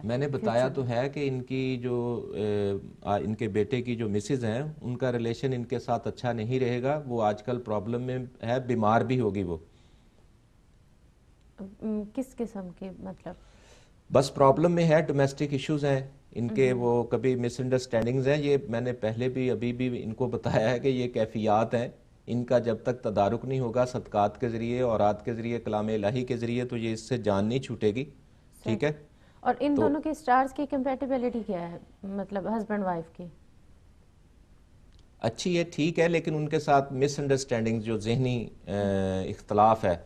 میں نے بتایا تو ہے کہ ان کی جو ان کے بیٹے کی جو مسز ہیں ان کا ریلیشن ان کے ساتھ اچھا نہیں رہے گا. وہ آج کل پرابلم میں ہے, بیمار بھی ہوگی وہ. کس قسم کے مطلب؟ بس پرابلم میں ہے, ڈومیسٹک ایشوز ہیں ان کے, وہ کبھی مس انڈرسٹینڈنگز ہیں. یہ میں نے پہلے بھی ابھی بھی ان کو بتایا ہے کہ یہ کیفیات ہیں ان کا, جب تک تدارک نہیں ہوگا صدقات کے ذریعے, اورات کے ذریعے, کلام الہی کے ذریعے, تو یہ اس سے جان نہیں چھوٹے گی. ٹھیک ہے. اور ان دونوں کے سٹارز کی کمپیٹیبلٹی کیا ہے, مطلب ہسبینڈ وائف کی؟ اچھی ہے, ٹھیک ہے, لیکن ان کے ساتھ مس انڈرسٹینڈنگ جو ذہنی اختلاف ہے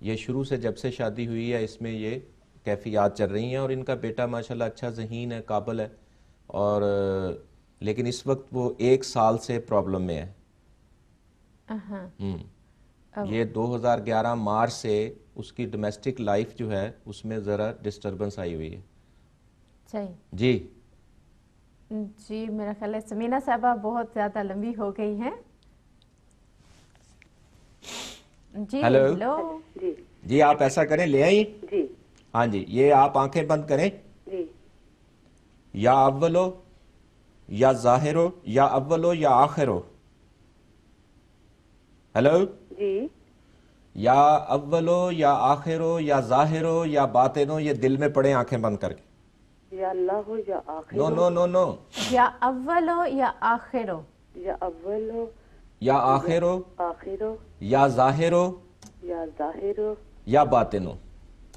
یہ شروع سے جب سے شادی ہوئی ہے اس میں یہ کیفیات چل رہی ہیں. اور ان کا بیٹا ماشاءاللہ اچھا ذہین ہے, قابل ہے, اور لیکن اس وقت وہ 1 سال سے پرابلم میں ہے. یہ 2011 مارچ سے اس کی ڈومیسٹک لائف جو ہے اس میں ذرا ڈسٹربنس آئی ہوئی ہے. صحیح جی جی, میرا خیال ہے سمینہ صاحبہ بہت زیادہ لمبی ہو گئی ہیں. جی ہیلو. جی آپ ایسا کریں, لے آئیں. جی ہاں جی, یہ آپ آنکھیں بند کریں. جی یا اولو یا ظاہرو یا اولو یا آخرو. ہیلو. جی یا اولو یا آخرو یا ظاہرو یا باطنو, یہ دل میں پڑھیں آنکھیں بند کر کے. یا اللہ ہو یا آخر نو نو نو نو. یا اولو یا آخرو. یا اول ہو یا آخرو آخر یا ظاہرو یا ظاہر یا باطنو.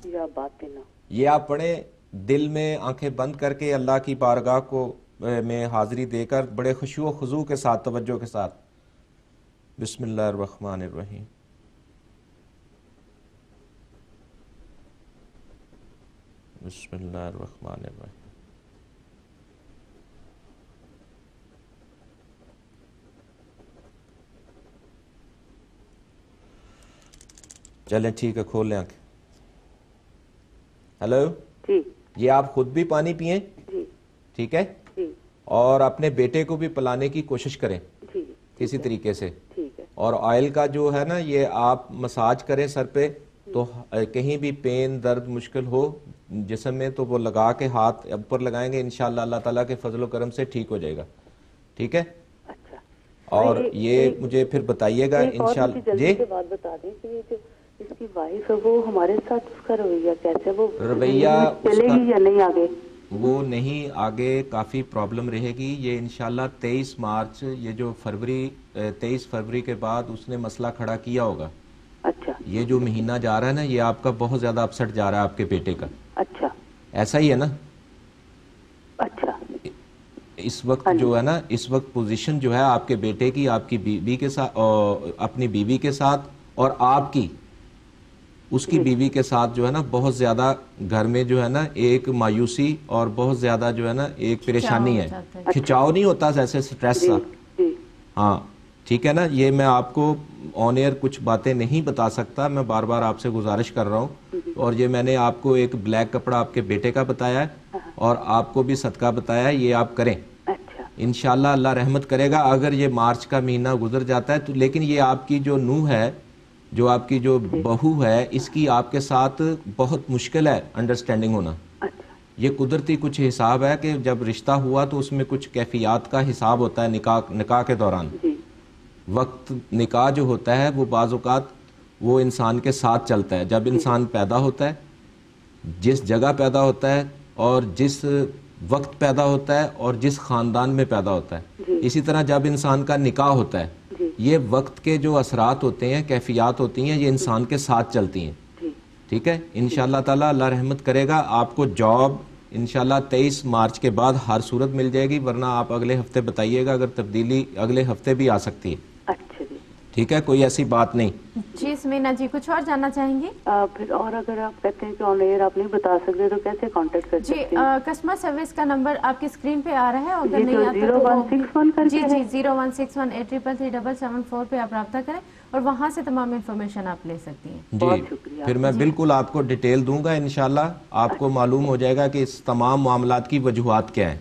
یا باطن. یہ آپ پڑھیں دل میں آنکھیں بند کر کے, اللہ کی بارگاہ کو میں حاضری دے کر بڑے خشوع و خضوع کے ساتھ, توجہ کے ساتھ. بسم اللہ الرحمن الرحیم. بسم اللہ الرحمن الرحیم. چلیں ٹھیک ہے, کھول لیں آنکھیں. ہیلو. جی یہ آپ خود بھی پانی پئیں, جی ٹھیک ہے, جی اور اپنے بیٹے کو بھی پلانے کی کوشش کریں جی کسی طریقے سے. ٹھیک ہے. اور آئل کا جو ہے نا یہ آپ مساج کریں سر پہ, تو کہیں بھی پین درد مشکل ہو جسم میں تو وہ لگا کے ہاتھ اوپر لگائیں گے, انشاءاللہ اللہ تعالیٰ کے فضل و کرم سے ٹھیک ہو جائے گا. ٹھیک ہے. اچھا, اور یہ مجھے پھر بتائیے گا انشاءاللہ. جی سے بات بتا دیں کہ یہ جو اس کی وائف ہے وہ ہمارے ساتھ اس کا رویہ کیسے, وہ رویہ چلے گی یا نہیں آگے؟ وہ نہیں آگے, کافی پرابلم رہے گی. یہ انشاءاللہ 23 مارچ, یہ جو 23 فروری کے بعد اس نے مسئلہ کھڑا کیا ہوگا. اچھا. یہ جو مہینہ جا رہا ہے نا یہ آپ کا بہت زیادہ اپسٹ جا رہا ہے آپ کے بیٹے کا. اچھا. ایسا ہی ہے نا؟ اچھا. اس وقت جو ہے نا, اس وقت پوزیشن جو ہے آپ کے بیٹے کی آپ کی بیوی کے ساتھ, اپنی بیوی کے ساتھ, اور آپ کی اس کی بیوی کے ساتھ جو ہے نا بہت زیادہ گھر میں جو ہے نا ایک مایوسی اور بہت زیادہ جو ہے نا ایک پریشانی ہے. کھچاؤ نہیں ہوتا جیسے سٹریس سا. ہاں ٹھیک ہے نا. یہ میں آپ کو آن ایئر کچھ باتیں نہیں بتا سکتا, میں بار بار آپ سے گزارش کر رہا ہوں. اور یہ میں نے آپ کو ایک بلیک کپڑا آپ کے بیٹے کا بتایا ہے, اور آپ کو بھی صدقہ بتایا ہے, یہ آپ کریں. انشاءاللہ اللہ رحمت کرے گا اگر یہ مارچ کا مہینہ گزر جاتا ہے تو. لیکن یہ آپ کی جو نوح ہے, جو آپ کی جو بہو ہے, اس کی آپ کے ساتھ بہت مشکل ہے انڈرسٹینڈنگ ہونا. یہ قدرتی کچھ حساب ہے کہ جب رشتہ ہوا تو اس میں کچھ کیفیات کا حساب ہوتا ہے نکاح کے دوران. وقت نکاح جو ہوتا ہے وہ بعض اوقات وہ انسان کے ساتھ چلتا ہے. جب انسان پیدا ہوتا ہے, جس جگہ پیدا ہوتا ہے, اور جس وقت پیدا ہوتا ہے, اور جس خاندان میں پیدا ہوتا ہے, اسی طرح جب انسان کا نکاح ہوتا ہے, یہ وقت کے جو اثرات ہوتے ہیں, کیفیات ہوتی ہیں, یہ انسان کے ساتھ چلتی ہیں. ٹھیک ہے. انشاءاللہ تعالی اللہ رحمت کرے گا. آپ کو جاب انشاءاللہ 23 مارچ کے بعد ہر صورت مل جائے گی, ورنہ آپ اگلے ہفتے بتائیے گا, اگر تبدیلی اگلے ہفتے بھی آ سکتی ہے. ٹھیک ہے, کوئی ایسی بات نہیں. جی سمینا جی کچھ اور جاننا چاہیں گی؟ پھر اور اگر آپ کہتے ہیں کہ آن ایئر آپ نہیں بتا سکتے تو کیسے کانٹیکٹ کر سکتے ہیں؟ جی کسٹمر سروس کا نمبر آپ کی اسکرین پہ آ رہا ہے, اگر نہیں آتا تو 0161 کر جی 0161833377 پہ آپ رابطہ کریں اور وہاں سے تمام انفارمیشن آپ لے سکتی ہیں. جی پھر میں بالکل آپ کو ڈیٹیل دوں گا انشاءاللہ, آپ کو معلوم ہو جائے گا کہ اس تمام معاملات کی وجوہات کیا ہیں.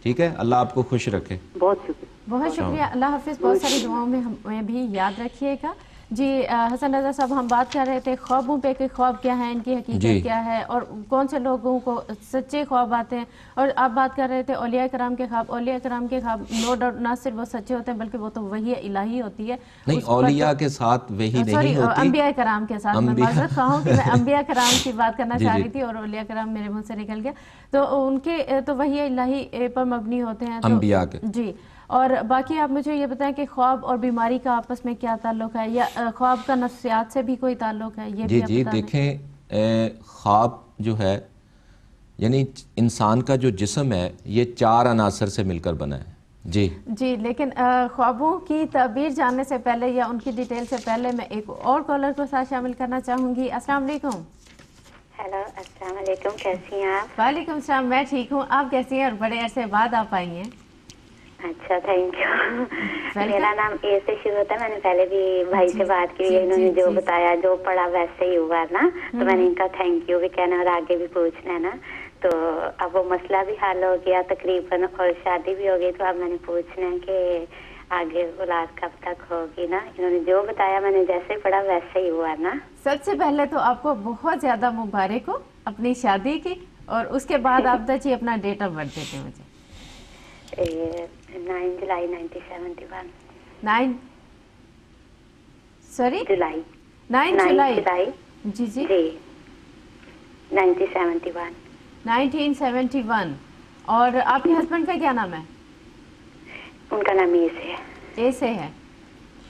ٹھیک ہے, اللہ آپ کو خوش رکھے. بہت شکریہ. بہت شکریہ, اللہ حافظ. بہت ساری دعاؤں میں ہمیں بھی یاد رکھیے گا. جی حسن رضا صاحب، ہم بات کر رہے تھے خوابوں پہ کہ خواب کیا ہے، ان کی حقیقت کیا ہے، اور کون سے لوگوں کو سچے خواب آتے ہیں. اور آپ بات کر رہے تھے اولیاء کرام کے خواب. اولیاء کرام کے خواب نو ڈاؤٹ نہ صرف وہ سچے ہوتے ہیں بلکہ وہ تو وحی الہی ہوتی ہے. نہیں، اولیاء کے ساتھ وہی نہیں ہوتی، انبیاء کرام کے ساتھ. میں معذرت خواہ ہوں کہ میں انبیاء کرام کی بات کرنا چاہ رہی تھی اور اولیاء کرام میرے منہ سے نکل گیا. تو ان کے تو وحی الہی پر مبنی ہوتے ہیں انبیاء کے. جی. اور باقی آپ مجھے یہ بتائیں کہ خواب اور بیماری کا آپس میں کیا تعلق ہے، یا خواب کا نفسیات سے بھی کوئی تعلق ہے؟ یہ جی دیکھیں، خواب جو ہے یعنی انسان کا جو جسم ہے یہ 4 عناصر سے مل کر بنا ہے. جی لیکن خوابوں کی تعبیر جاننے سے پہلے یا ان کی ڈیٹیل سے پہلے میں ایک اور کالر کو ساتھ شامل کرنا چاہوں گی. السلام علیکم. ہیلو، السلام علیکم، کیسی ہیں آپ؟ وعلیکم السلام، میں ٹھیک ہوں. آپ کیسی ہیں؟ اور بڑے عرصے بعد آپ آئی ہیں. اچھا، تھینک یو. میرا نام اے سے شروع ہوتا ہے. میں نے پہلے بھی بھائی سے بات کی، انہوں نے جو بتایا جو پڑھا ویسے ہی ہوا نا، تو میں نے ان کا تھینک یو بھی کہنا اور آگے بھی پوچھنا ہے نا. تو اب وہ مسئلہ بھی حل ہو گیا تقریباً اور شادی بھی ہو گئی. تو اب میں نے پوچھنا ہے کہ آگے اولاد کب تک ہوگی نا. انہوں نے جو بتایا میں نے جیسے پڑھا ویسے ہی ہوا نا. سب سے پہلے تو آپ کو بہت زیادہ مبارک ہو اپنی شادی کی، اور اس کے بعد آپ جی اپنا ڈیٹ آف برتھ دیتے ہیں مجھے. 9 جولائی 1971. 9 جولائی. جی 1971. 1971. اور آپ کے ہسبینڈ کا کیا نام ہے؟ ان کا نام اے سے ہے.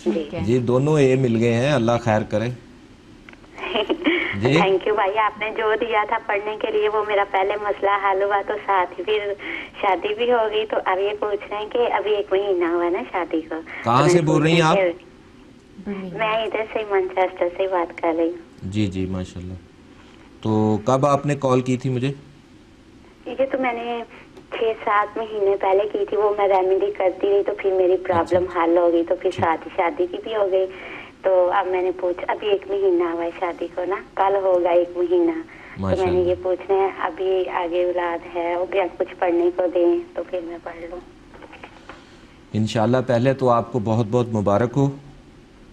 ٹھیک ہے جی، دونوں اے مل گئے ہیں، اللہ خیر کرے. تھینک یو بھائی، آپ نے جو دیا تھا پڑھنے کے لیے وہ میرا پہلے مسئلہ حل ہوا، تو ساتھ ہی پھر شادی بھی ہو گئی. تو اب یہ پوچھ رہے ہیں کہ ابھی 1 مہینہ ہوا نا شادی کو. کہاں سے بول رہی ہیں آپ؟ میں ادھر سے مانچسٹر سے بات کر رہی ہوں. جی ماشاءاللہ. تو کب آپ نے کال کی تھی مجھے؟ یہ تو میں نے 6-7 مہینے پہلے کی تھی. وہ میں ریمیڈی کرتی رہی تو پھر میری پرابلم حل ہو گئی، تو پھر شادی کی بھی ہو گئی. تو اب میں نے ابھی 1 مہینہ ہوا ہے شادی کو نا، کل ہوگا 1 مہینہ. تو میں نے یہ پوچھنا ہے ابھی آگے اولاد ہے، وہ بھی کچھ پڑھنے کو دیں تو پھر میں پڑھ لوں انشاءاللہ. پہلے تو آپ کو بہت بہت مبارک ہو.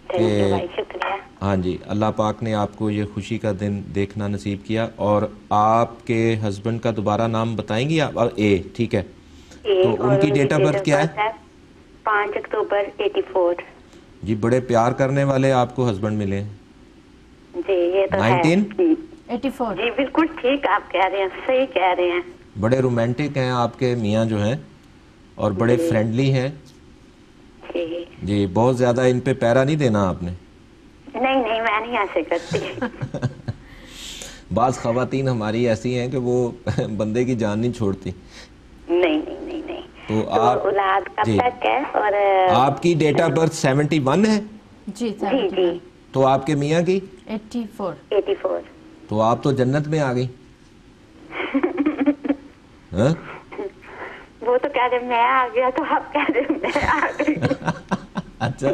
تھینک یو بھائی، شکریہ. ہاں جی، اللہ پاک نے آپ کو یہ خوشی کا دن دیکھنا نصیب کیا. اور آپ کے ہسبینڈ کا دوبارہ نام بتائیں گی آپ؟ اے، ٹھیک ہے. تو ان کی ڈیٹ آف برتھ کیا ہے؟ 5 اکتوبر 84. جی، بڑے پیار کرنے والے آپ کو ہسبینڈ ملے ہیں. جی یہ تو 1984. جی بالکل ٹھیک آپ کہہ رہے ہیں، صحیح کہہ رہے ہیں. بڑے رومانٹک ہیں آپ کے میاں جو ہیں، اور بڑے فرینڈلی ہیں. جی، بہت زیادہ ان پہ پیرا نہیں دینا آپ نے. نہیں میں نہیں ایسے کرتی. بعض خواتین ہماری ایسی ہیں کہ وہ بندے کی جان نہیں چھوڑتی. نہیں. تو آپ اولاد کب تک ہے؟ اور آپ کی ڈیٹ آف برتھ 71 ہے؟ جی. تو آپ کے میاں کی 84. تو آپ تو جنت میں آ گئی. وہ تو کہہ رہے میں آ گیا تو آپ کہہ رہے میں آ گئی. اچھا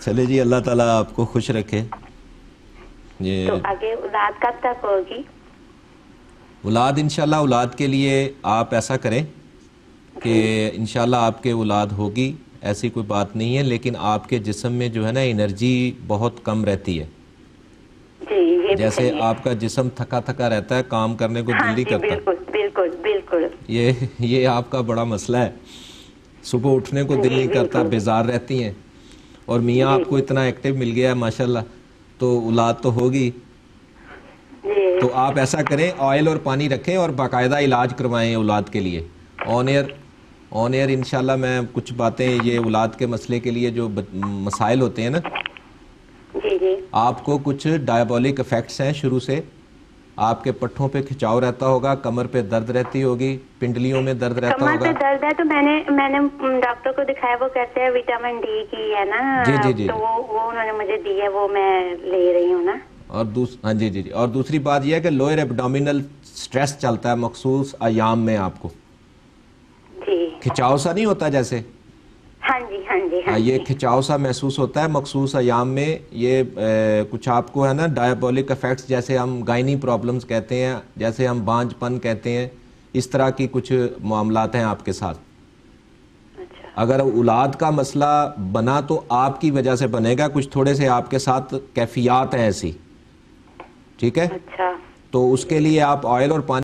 چلے جی، اللہ تعالیٰ آپ کو خوش رکھے. تو آگے اولاد کب تک ہوگی؟ اولاد انشاءاللہ، اولاد کے لیے آپ ایسا کریں کہ انشاءاللہ آپ کے اولاد ہوگی، ایسی کوئی بات نہیں ہے. لیکن آپ کے جسم میں جو ہے نا انرجی بہت کم رہتی ہے. جیسے آپ کا جسم تھکا تھکا رہتا ہے، کام کرنے کو دل نہیں کرتا. بالکل. یہ آپ کا بڑا مسئلہ ہے. صبح اٹھنے کو دل نہیں کرتا، بیزار رہتی ہیں. اور میاں آپ کو اتنا ایکٹیو مل گیا ہے ماشاءاللہ، تو اولاد تو ہوگی. تو آپ ایسا کریں، آئل اور پانی رکھیں اور باقاعدہ علاج کروائیں اولاد کے لیے. آن ایئر انشاءاللہ میں کچھ باتیں یہ اولاد کے مسئلے کے لیے جو مسائل ہوتے ہیں نا، آپ کو کچھ ڈائبولک افیکٹس ہیں شروع سے. آپ کے پٹھوں پہ کھچاؤ رہتا ہوگا، کمر پہ درد رہتی ہوگی، پنڈلیوں میں درد رہتا ہوگا. کمر پہ درد ہے تو میں نے ڈاکٹر کو دکھایا، وہ کہتے ہیں وٹامن ڈی کی ہے نا. جی. تو وہ انہوں نے مجھے دی ہے، وہ میں لے رہی ہوں نا. اور ہاں جی. اور دوسری بات یہ ہے کہ لوئر ایبڈومینل سٹریس چلتا ہے مخصوص ایام میں. آپ کو کھچاؤ سا نہیں ہوتا جیسے؟ ہاں جی. یہ کھچاؤ سا محسوس ہوتا ہے مخصوص ایام میں. یہ کچھ آپ کو ہے نا ڈائبولک افیکٹس، جیسے ہم گائنی پرابلمز کہتے ہیں، جیسے ہم بانجھ پن کہتے ہیں، اس طرح کی کچھ معاملات ہیں آپ کے ساتھ. اچھا. اگر اولاد کا مسئلہ بنا تو آپ کی وجہ سے بنے گا، کچھ تھوڑے سے آپ کے ساتھ کیفیات ہیں ایسی، ٹھیک ہے؟ اچھا تو اس کے لیے آپ آئل اور پانی